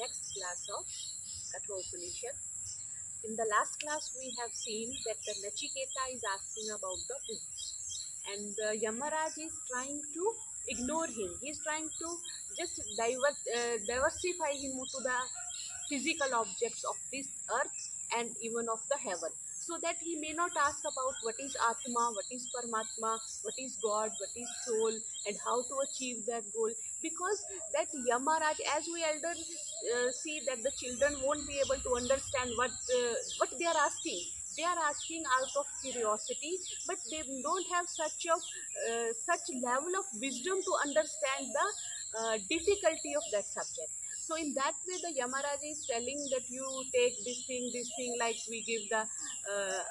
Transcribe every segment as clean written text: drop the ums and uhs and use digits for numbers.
next class of Kathopanishad. In the last class, we have seen that the Nachiketa is asking about the boons, and Yamaraj is trying to ignore him. He is trying to just diversify him to the physical objects of this earth and even of the heaven, so that he may not ask about what is Atma, what is Paramatma, what is God, what is soul, and how to achieve that goal. Because that Yamaraj, as we elders see that the children won't be able to understand what they are asking. They are asking out of curiosity, but they don't have such level of wisdom to understand the difficulty of that subject. So in that way, the Yamaraj is telling that you take this thing, like we give the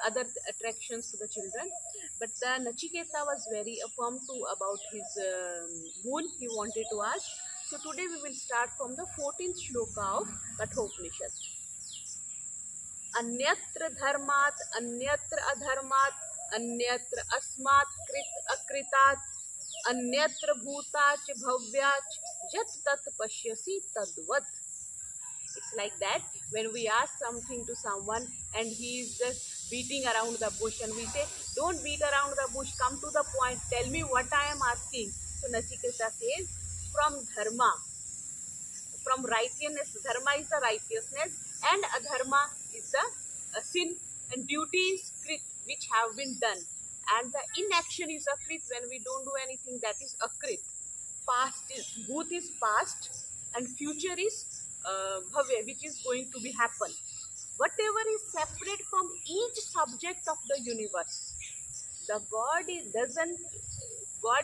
other attractions to the children. But the Nachiketa was very affirm too about his boon he wanted to ask. So today we will start from the 14th shloka of Kathopanishad. अन्यत्र धर्मात् अन्यत्र अधर्मात् अन्यत्र अस्मात् कृत अकृतात् अन्यत्र भूताच भव्याच यत् तत् पश्यसि तद्वत्. It's like that when we ask something to someone and he is just beating around the bush, and we say, don't beat around the bush, come to the point, tell me what I am asking. So Nachiketa says, from dharma, from righteousness. Dharma is the righteousness, and adharma is the sin, and duties krit, which have been done, and the inaction is akrit. When we don't do anything, that is akrit. Past is bhut is past, and future is bhavya, which is going to be happen. Whatever is separate from each subject of the universe, the God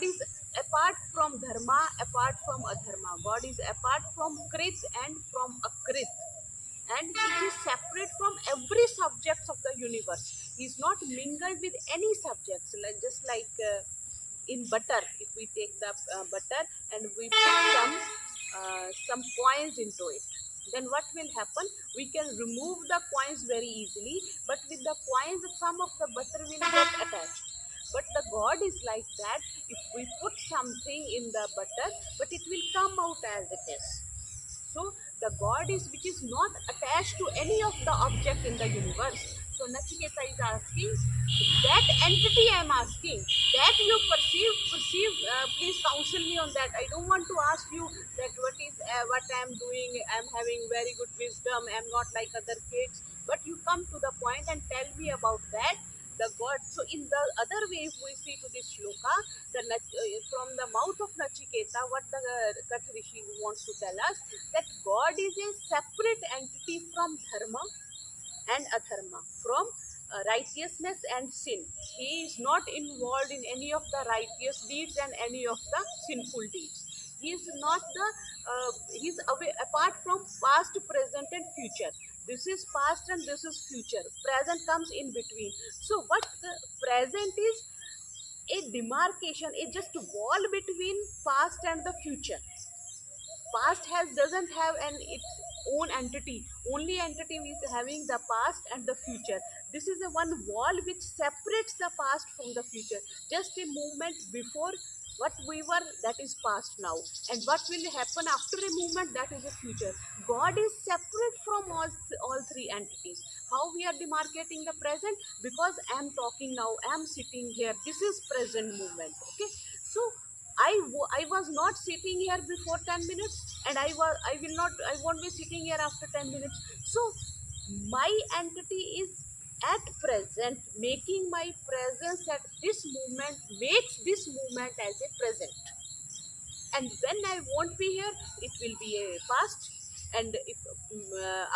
is apart from dharma, apart from adharma. God is apart from krit and from akrit, and it is separate from every subject of the universe. He is not mingled with any subjects. Just like in butter, if we take the butter and we put some coins into it, then what will happen? We can remove the coins very easily, but with the coins, some of the butter will get attached. But the God is like that. If we put something in the butter, but it will come out as it is. So the God is which is not attached to any of the object in the universe. So Nachiketa is asking, that entity I am asking, that you perceive, please counsel me on that. I don't want to ask you that what I am doing, I am having very good wisdom, I am not like other kids, but you come to the point and tell me about that, the God. So in the other way, if we see to this shloka, from the mouth of Nachiketa, what the Kat Rishi wants to tell us, that God is a separate entity from dharma and adharma, from righteousness and sin. He is not involved in any of the righteous deeds and any of the sinful deeds. He is not the he is away apart from past, present, and future. This is past and this is future. Present comes in between. So what the present is, a demarcation, a just wall between past and the future. Past has doesn't have its own entity. Only entity is having the past and the future. This is the one wall which separates the past from the future. Just a movement before what we were, that is past now, and what will happen after a movement, that is the future. God is separate from all three entities. How we are demarcating the present? Because I am talking now, I am sitting here, this is present movement. Okay, so I was not sitting here before 10 minutes, and I won't be sitting here after 10 minutes. So my entity is at present, making my presence at this moment, makes this moment as a present. And when I won't be here, it will be a past. And if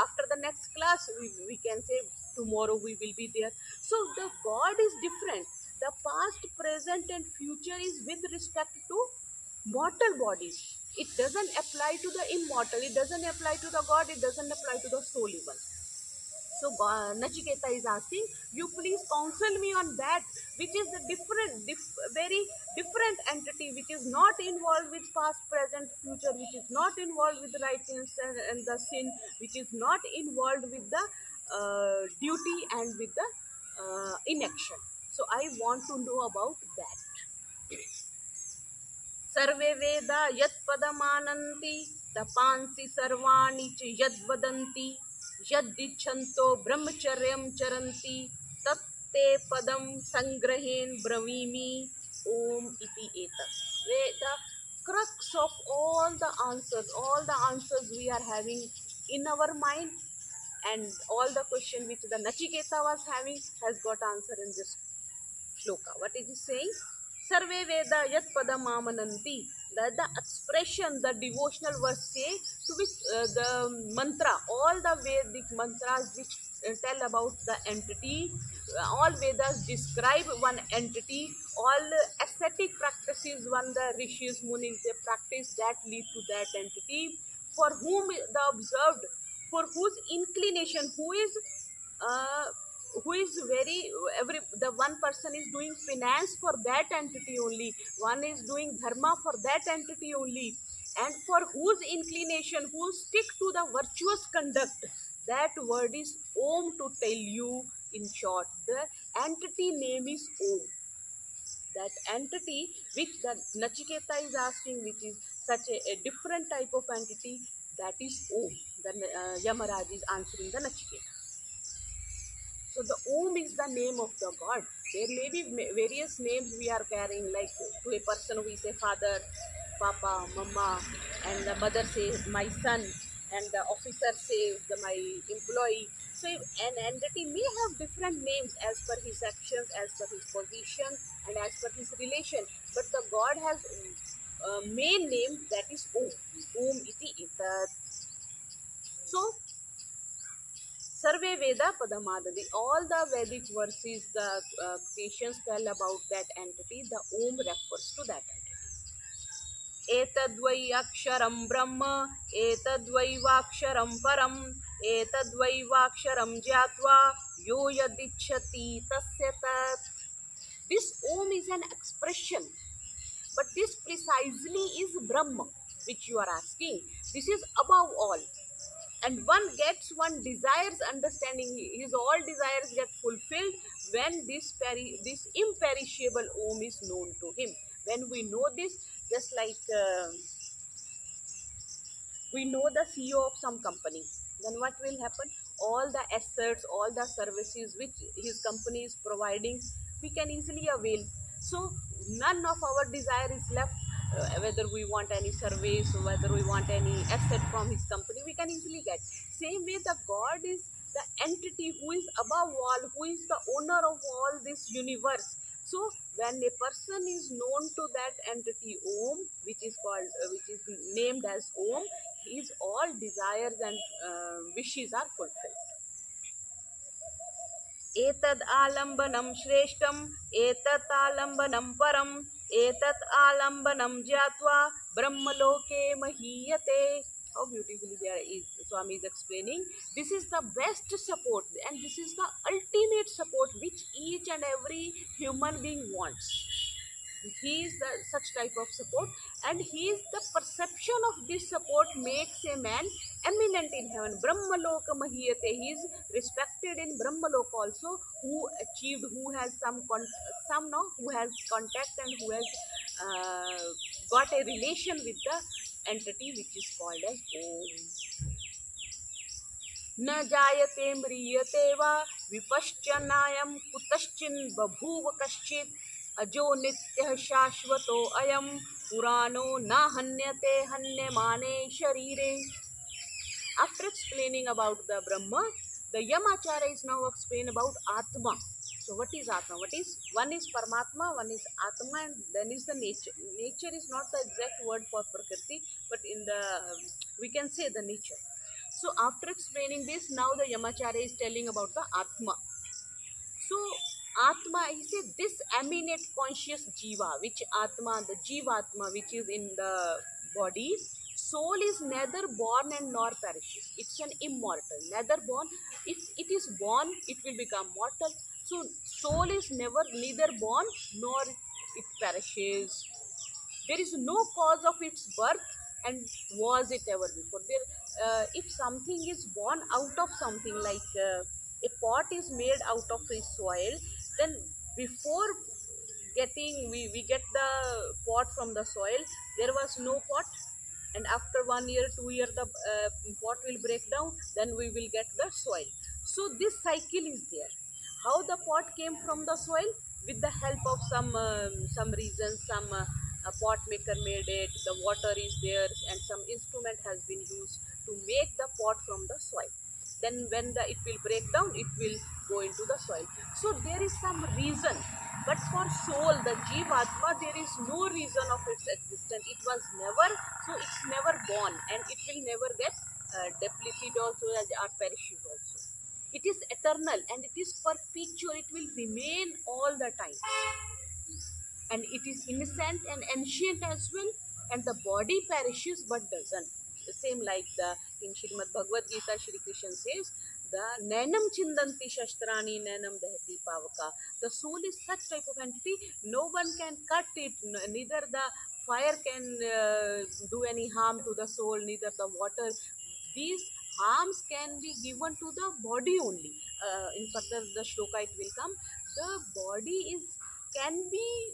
after the next class, we can say tomorrow we will be there. So the God is different. The past, present, and future is with respect to mortal bodies. It doesn't apply to the immortal, it doesn't apply to the God, it doesn't apply to the soul even. So Nachiketa is asking, you please counsel me on that, which is the very different entity, which is not involved with past, present, future, which is not involved with the righteousness and the sin, which is not involved with the duty and with the inaction. So I want to know about that. सर्वे वेदा यत्पदमानन्ति तपांसि सर्वाणि च यद्वदन्ति यद्इच्छन्तो ब्रह्मचर्यं चरन्ति तत्ते पदं संग्रहेण ब्रवीमि ओम इति एतत्. The crux of all the answers we are having in our mind, and all the question which the Nachiketa was having has got answer in this shloka. What is it saying? Sarve Veda Yat Padam Amananti. The expression, the devotional verse say to which the mantra, all the Vedic mantras which tell about the entity, all Vedas describe one entity, all ascetic practices, one the rishis, munis, they practice that lead to that entity, for whom the observed, for whose inclination, uh, who is very every the one person is doing finance for that entity only, one is doing dharma for that entity only, and for whose inclination, who stick to the virtuous conduct, that word is om. To tell you in short, the entity name is om. That entity which the Nachiketa is asking, which is such a different type of entity, that is om. The Yamaraj is answering the Nachiketa. So the Om is the name of the God. There may be various names we are carrying, like to a person we say father, papa, mama, and the mother says my son, and the officer says my employee. So an entity may have different names as per his actions, as per his position, and as per his relation. But the God has a main name, that is Om. Om iti itat. So Sarve Veda Padamadadi. All the Vedic verses, the creations tell about that entity. The Om refers to that entity. Etadvai aksharam brahma, etadvai vaksharam param, etadvai vaksharam jyatva, yo yadichyati tasya tat. This Om is an expression, but this precisely is Brahma, which you are asking. This is above all. And one desires understanding, his all desires get fulfilled when this imperishable Om is known to him. When we know this, just like we know the CEO of some company, then what will happen? All the assets, all the services which his company is providing, we can easily avail. So none of our desire is left. Whether we want any service, or whether we want any asset from his company, we can easily get. Same way, the God is the entity who is above all, who is the owner of all this universe. So when a person is known to that entity Om, which is named as Om, his all desires and wishes are fulfilled. एतद् आलम्बनं श्रेष्ठम् एतत् आलम्बनं परम् एतत् आलम्बनं ज्ञात्वा ब्रह्मलोके महीयते. How beautifully Swami is explaining. This is the best support, and this is the ultimate support which each and every human being wants. He is such type of support, and he is the perception of this support makes a man eminent in heaven. Brahmaloka mahiyate. He is respected in Brahmaloka also, who achieved, who has who has contact, and who has got a relation with the entity which is called as Om. न जायते म्रियते वा विपश्चनायं कुतश्चिन् बभूव कश्चित् अजो नित्यः शाश्वतो अयं पुराणो न हन्यते हन्यमाने शरीरे. After explaining about the Brahma, the Yamacharya is now explain about Atma. So what is Atma? One is Paramatma, one is Atma, and then is the nature. Nature is not the exact word for Prakriti, but in the we can say the nature. So after explaining this, now the Yamacharya is telling about the Atma. So Atma, he said, this eminent conscious Jiva, which Atma, the Jivatma, which is in the body, soul is neither born and nor perishes. It's an immortal, neither born. If it is born, it will become mortal. So soul is neither born nor it perishes. There is no cause of its birth, and was it ever before. If something is born out of something, like a pot is made out of a soil, then before getting we get the pot from the soil, there was no pot. and after 1 year, 2 year, the pot will break down, then we will get the soil. So this cycle is there. How the pot came from the soil? With the help of some reason, some pot maker made it, the water is there, and some instrument has been used to make the pot from the soil. Then when it will break down, it will go into the soil. So there is some reason, but for soul, the Jivatma, there is no reason of its existence. It was never, so it's never born, and it will never get depleted also, or perishes also. It is eternal and it is perpetual. It will remain all the time, and it is innocent and ancient as well. And the body perishes but doesn't. The same like the in Srimad Bhagavad Gita, Shri Krishna says, the nanam chindanti shastrani nanam dahati pavaka. The soul is such type of entity, no one can cut it, neither the fire can do any harm to the soul, neither the water. These harms can be given to the body only. In further the shloka it will come, the body is can be,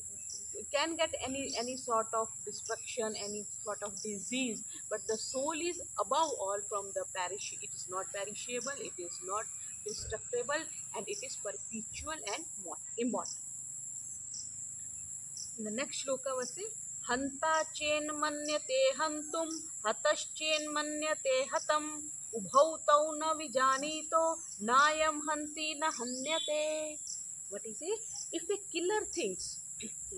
can get any sort of destruction, any sort of disease, but the soul is above all from the perish. It is not perishable, it is not destructible, and it is perpetual and immortal. In the next shloka was say, hanta chen manyate hantum hataschen manyate hatam ubhau tau na vijanito nayam hanti na hanyate. What is it? If a killer thinks,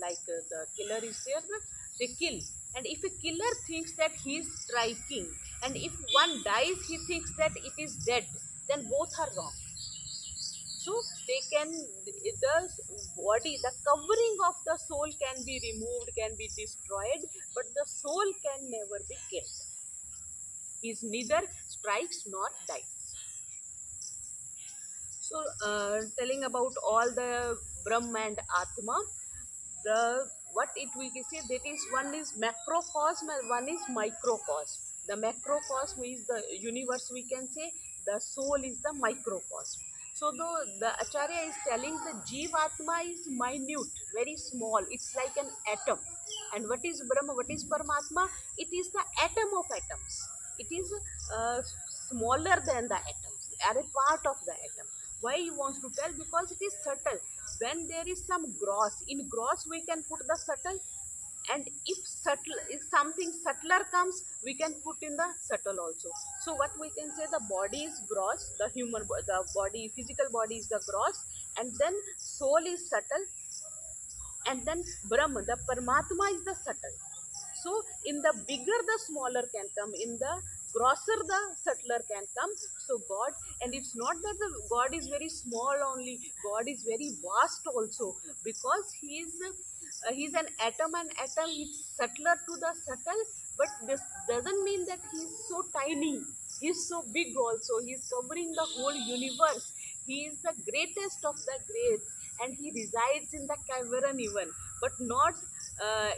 like the killer is there, they kill, and if a killer thinks that he is striking, and if one dies he thinks that it is dead, then both are wrong. So they can, the body, the covering of the soul can be removed, can be destroyed, but the soul can never be killed. He is neither strikes nor dies. So telling about all the Brahma and Atma, the what it we can say, that is, one is macrocosm and one is microcosm. The macrocosm is the universe, we can say. The soul is the microcosm. So the Acharya is telling the Jivatma is minute, very small. It's like an atom. And what is Brahma? What is Paramatma? It is the atom of atoms. It is smaller than the atoms, are a part of the atom. Why he wants to tell? Because it is subtle. When there is some gross, in gross we can put the subtle, and if subtle, if something subtler comes, we can put in the subtle also. So what we can say, the body is gross, the the body, physical body is the gross, and then soul is subtle, and then Brahma, the Paramatma, is the subtle. So in the bigger the smaller can come, in the grosser the subtler can come. So God, and it's not that the God is very small only, God is very vast also, because he's an atom, and atom is subtler to the subtle, but this doesn't mean that he's so tiny. He's so big also, he's covering the whole universe. He is the greatest of the great, and he resides in the cavern even, but not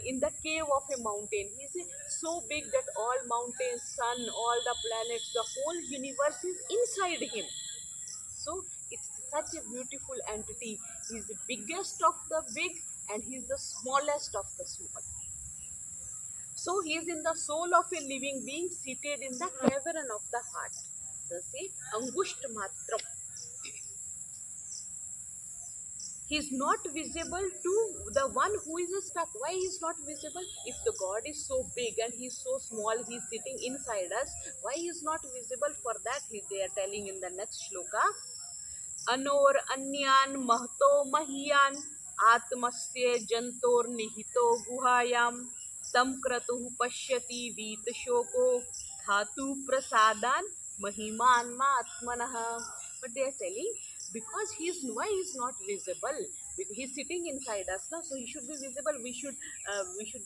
in the cave of a mountain. He is so big that all mountains, sun, all the planets, the whole universe is inside him. So it's such a beautiful entity. He is the biggest of the big, and he is the smallest of the small. So he is in the soul of a living being, seated in the cavern of the heart. So say, Angusht Matram. He is not visible to the one who is stuck. Why he is not visible? If the God is so big and he is so small, he is sitting inside us, why he is not visible? For that they are telling in the next shloka, Anor Anyan Mahto Mahiyan Atmasya Jantor Nihito Guhayam Tam Kratuh Pashyati Vit Shoko Dhatu Prasadan Mahiman Atmanaha. But they are telling, because why he is not visible? Because he is sitting inside us now, so he should be visible. We should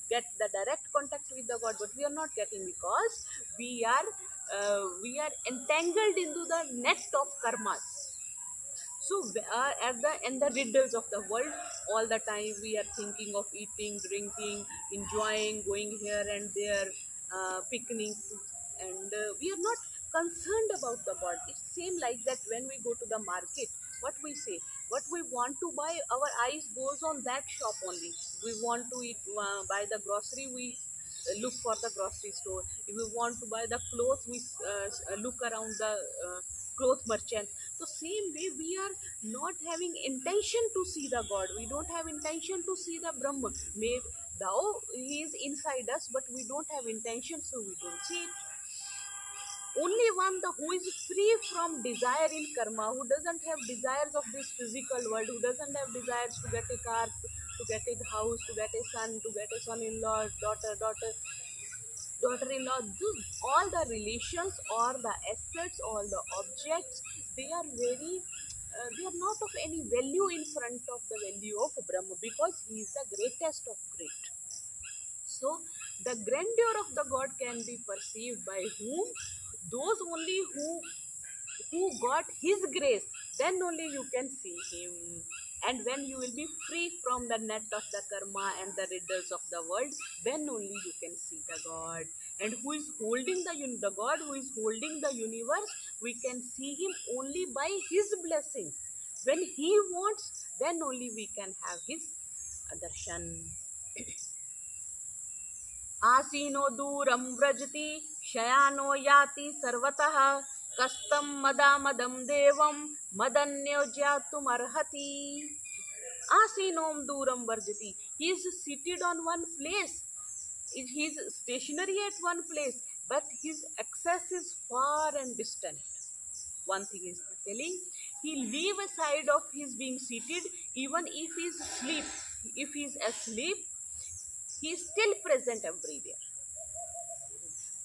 get the direct contact with the God, but we are not getting, because we are entangled into the net of karmas. So at the and the riddles of the world, all the time we are thinking of eating, drinking, enjoying, going here and there, picnic, and we are not concerned about the God. It's same like that when we go to the market. What we say, what we want to buy, our eyes goes on that shop only. We want to eat, buy the grocery. look for the grocery store. If we want to buy the clothes, we look around the cloth merchant. So same way, we are not having intention to see the God. We don't have intention to see the Brahma. May thou he is inside us, but we don't have intention, so we don't see it. Only one the who is free from desire in karma, who doesn't have desires of this physical world, who doesn't have desires to get a car, to get a house, to get a son, to get a son-in-law, daughter-in-law, all the relations or the assets, all the objects, they are very they are not of any value in front of the value of Brahma, because he is the greatest of great. So the grandeur of the God can be perceived by whom? Those only who got his grace, then only you can see him. And when you will be free from the net of the karma and the riddles of the world, then only you can see the God. And who is holding the God who is holding the universe, we can see him only by his blessings. When he wants, then only we can have his darshan. आसीनो दूरं व्रजति शयानो याति सर्वतः कस्तं मदामदं देवं मदन्यो ज्ञातुमर्हति. Asinom duram varjati. He is seated on one place. He is stationary at one place, but his access is far and distant. One thing is telling, he leave aside of his being seated, even if he is asleep. If he is asleep, he is still present everywhere.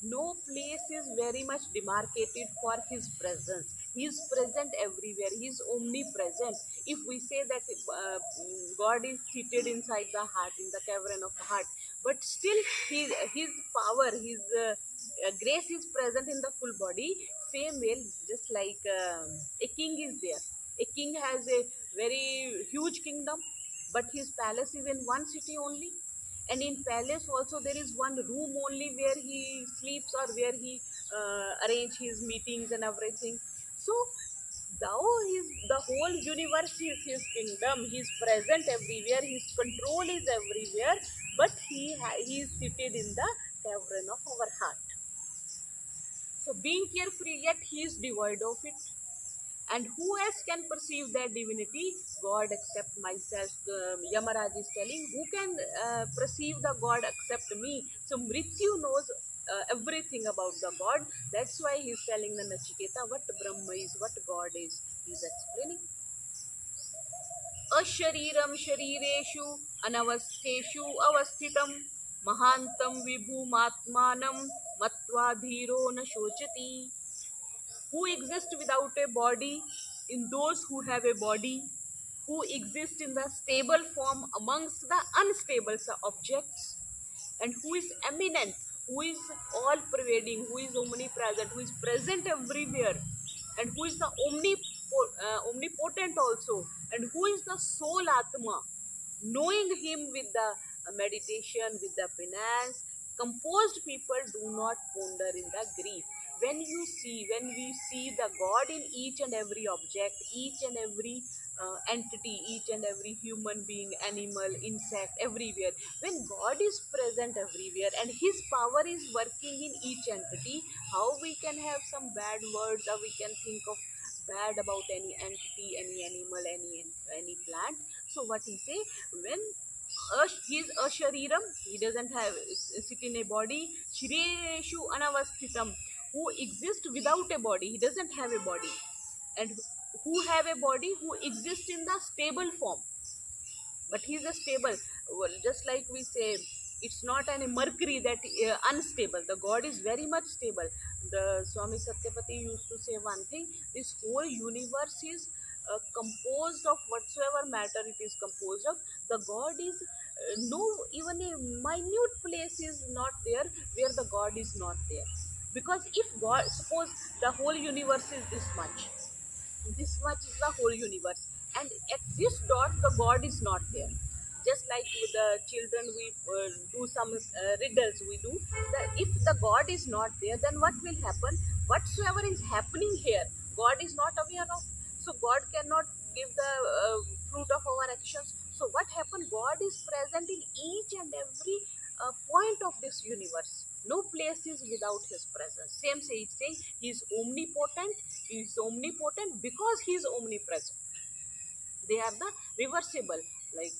No place is very much demarcated for his presence. He is present everywhere. He is omnipresent. If we say that God is seated inside the heart, in the cavern of the heart, but still his power, his grace is present in the full body. Same way, just like a king is there. A king has a very huge kingdom, but his palace is in one city only. And in palace also there is one room only where he sleeps, or where he arrange his meetings and everything. So thou is the whole universe is his kingdom. He is present everywhere, his control is everywhere, but he is seated in the cavern of our heart. So being carefree, yet he is devoid of it. And who else can perceive that divinity? God except myself. Yamaraj is telling, who can perceive the God except me? So Mrityu knows everything about the God. That's why he is telling the Nachiketa what Brahma is, what God is. He is explaining. Ashariram sharireshu anavastheshu avasthitam mahantam vibhumatmanam matva dhiro na shochati. Who exist without a body in those who have a body, who exist in the stable form amongst the unstable objects, and who is eminent, who is all pervading, who is omnipresent, who is present everywhere, and who is the omnipotent also, and who is the soul Atma. Knowing him with the meditation, with the penance, composed people do not ponder in the grief. When we see the God in each and every object, each and every entity, each and every human being, animal, insect, everywhere, when God is present everywhere and his power is working in each entity, how we can have some bad words, or we can think of bad about any entity, any animal, any plant? So what he say, when he is a shariram, he doesn't have sit in a body. Shrireshu anavasthitam, who exists without a body, he doesn't have a body. And who have a body, who exists in the stable form, but he is a stable. Well, just like we say, it's not an mercury that unstable. The God is very much stable. The Swami Satyapati used to say one thing: this whole universe is composed of whatsoever matter it is composed of. The God is no, even a minute place is not there where the God is not there. Because if God, suppose the whole universe is this much is the whole universe, and at this dot the God is not there. Just like with the children, we do some riddles, we do that. If the God is not there, then what will happen? Whatsoever is happening here, God is not aware of. So God cannot give the fruit of our actions. So what happened? God is present in each and every point of this universe. No place is without his presence. Same say it's saying he is omnipotent. He is omnipotent because he is omnipresent. They are the reversible, like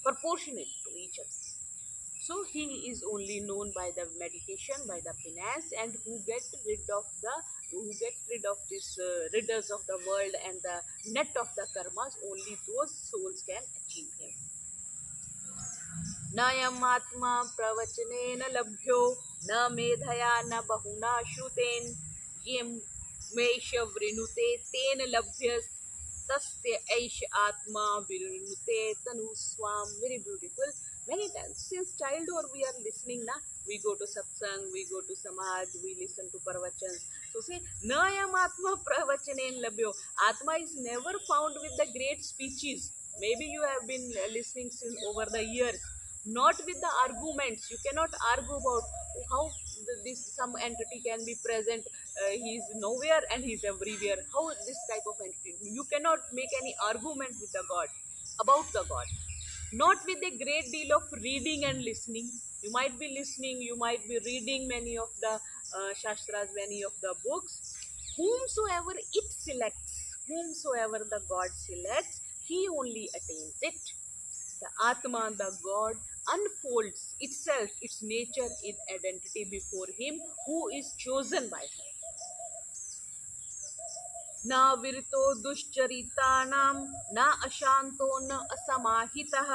proportionate to each other. So he is only known by the meditation, by the penance, and who get rid of this riddles of the world and the net of the karmas. Only those souls can achieve him. न यमात्मा प्रवचनेन लभ्यो न मेधया न बहुना श्रुतेन यम मेष वृणुते तेन लभ्य तस्य ऐष आत्मा विरुणुते तनु स्वाम. Very beautiful. Many times since childhood we are listening na, we go to satsang, we go to samaj, we listen to pravachans. So say na yam atma pravachenen labhyo. Atma is never found with the great speeches. Maybe you have been listening since over the years, not with the arguments. You cannot argue about how this some entity can be present. He is nowhere and he is everywhere. How this type of entity? You cannot make any argument with the God, about the God. Not with a great deal of reading and listening. You might be listening, you might be reading many of the shastras, many of the books. Whomsoever it selects, whomsoever the God selects, he only attains it. The Atma, the God, unfolds itself, its nature, its identity before him who is chosen by him. न विरतो दुश्चरितानां न अशांतो न असमाहितः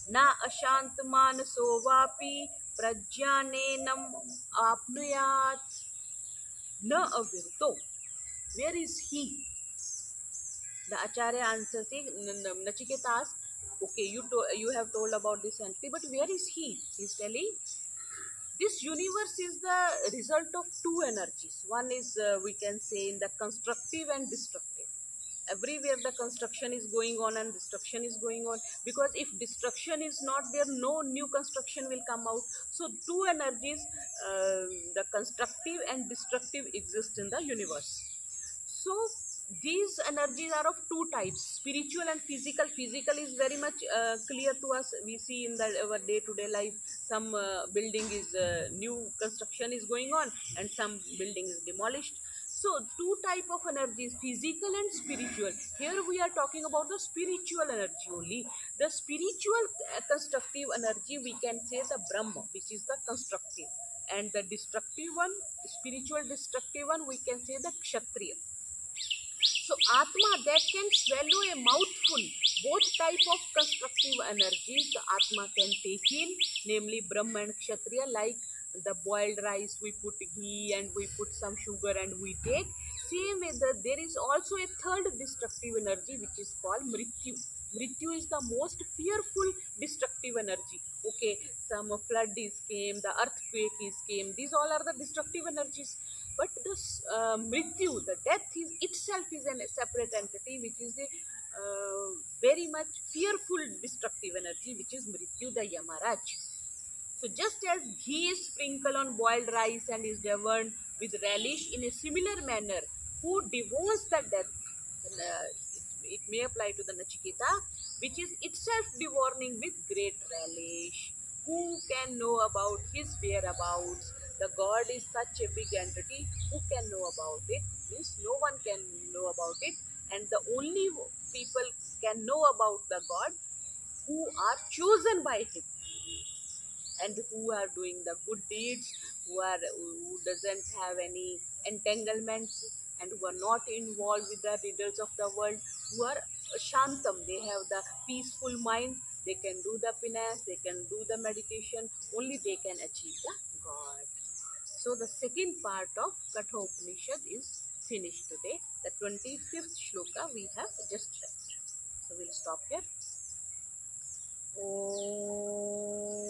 न अशांत मानसो वापि प्रज्ञानेनम आपनुयात्. न अविरतो. Where is he? The Acharya answers, Nachiketa asks, okay, you have told about this entity, but where is he? He is telling, this universe is the result of two energies. One is, we can say, in the constructive and destructive. Everywhere the construction is going on and destruction is going on, because if destruction is not there, no new construction will come out. So two energies, the constructive and destructive, exist in the universe. So these energies are of two types, spiritual and physical. Physical is very much clear to us. We see in our day-to-day life, some building is new construction is going on and some building is demolished. So two type of energies, physical and spiritual. Here we are talking about the spiritual energy only. The spiritual constructive energy, we can say the Brahma, which is the constructive, and the destructive one, spiritual destructive one, we can say the Kshatriya. So Atma, that can swallow a mouthful. Both type of constructive energies the Atma can take in, namely Brahma and Kshatriya. Like the boiled rice, we put ghee and we put some sugar and we take. Same way, there is also a third destructive energy which is called Mrityu. Mrityu is the most fearful destructive energy. Okay, some flood is came, the earthquake is came. These all are the destructive energies. But this Mrityu, the death is itself is a separate entity, which is the very much fearful destructive energy, which is Mrityu, the Yamaraj. So just as ghee is sprinkled on boiled rice and is devoured with relish, in a similar manner, who devours the death, it may apply to the Nachiketa, which is itself devouring with great relish. Who can know about his whereabouts? The God is such a big entity. Who can know about it? Means no one can know about it, and the only people can know about the God who are chosen by him and who are doing the good deeds, who doesn't have any entanglements and who are not involved with the riddles of the world, who are shantam, they have the peaceful mind, they can do the penance, they can do the meditation, only they can achieve the God. So the second part of Katha Upanishad is finished today. The 25th shloka we have just read. So we'll stop here. Om Shanti Shanti Shanti. Om Shanti Shanti Shanti. Om Shanti Shanti Shanti. Om Shanti Shanti Shanti. Om Shanti Shanti Shanti. Om Shanti Shanti Shanti. Om Shanti Shanti Shanti. Om Shanti Shanti Shanti. Om Shanti Shanti Shanti. Om Shanti Shanti Shanti. Om Shanti Shanti Shanti. Om Shanti Shanti Shanti. Om Shanti Shanti Shanti. So we'll stop here. Om.